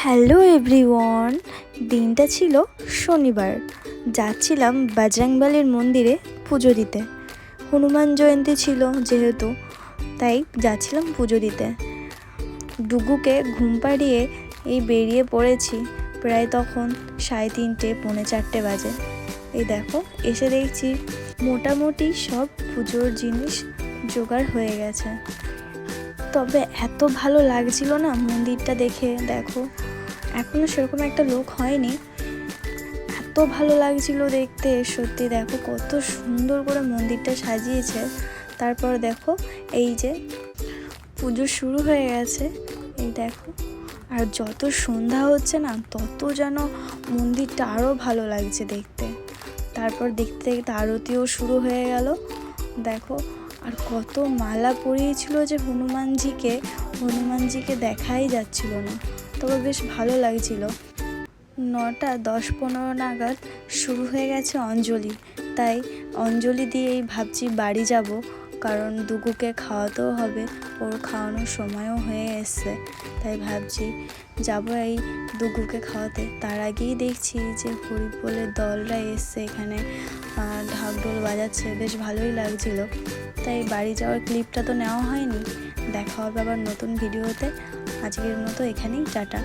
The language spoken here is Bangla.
হ্যালো এভরিওয়ান, দিনটা ছিল শনিবার। যাচ্ছিলাম বজরংবলীর মন্দিরে পুজো দিতে। হনুমান জয়ন্তী ছিল যেহেতু, তাই যাচ্ছিলাম পুজো দিতে। ডুগুকে ঘুম পাড়িয়ে এই বেরিয়ে পড়েছি। প্রায় তখন 3:30 পৌনে 4 বাজে। এই দেখো, এসে দেখছি মোটামুটি সব পুজোর জিনিস জোগাড় হয়ে গেছে। তবে এত ভালো লাগছিল না মন্দিরটা দেখে। দেখো, এখনও সেরকম একটা লোক হয়নি, এত ভালো লাগছিল দেখতে। সত্যি দেখো কত সুন্দর করে মন্দিরটা সাজিয়েছে। তারপর দেখো এই যে পুজো শুরু হয়ে গেছে, এই দেখো। আর যত সন্ধ্যা হচ্ছে না, তত যেন মন্দিরটা আরও ভালো লাগছে দেখতে। তারপর দেখতে দেখতে আরতিও শুরু হয়ে গেল। দেখো, আর কত মালা পরিয়েছিল যে হনুমানজিকে দেখাই যাচ্ছিল না, তবে বেশ ভালো লাগছিল। 9:10-15 নাগাদ শুরু হয়ে গেছে অঞ্জলি। তাই অঞ্জলি দিয়েই ভাবছি বাড়ি যাব, কারণ দুগুকে খাওয়াতেও হবে, ওর খাওয়ানোর সময়ও হয়ে এসছে। তাই ভাবছি যাব এই দুগুকে খাওয়াতে। তার আগেই দেখছি যে হরিবোলের দলরা এসছে এখানে, ঢাকঢোল বাজাচ্ছে, বেশ ভালোই লাগছিল। তাই বাড়ি যাওয়ার ক্লিপটা তো নেওয়া হয়নি। দেখা হবে আবার নতুন ভিডিওতে। আজকের মতো এখানেই টাটা।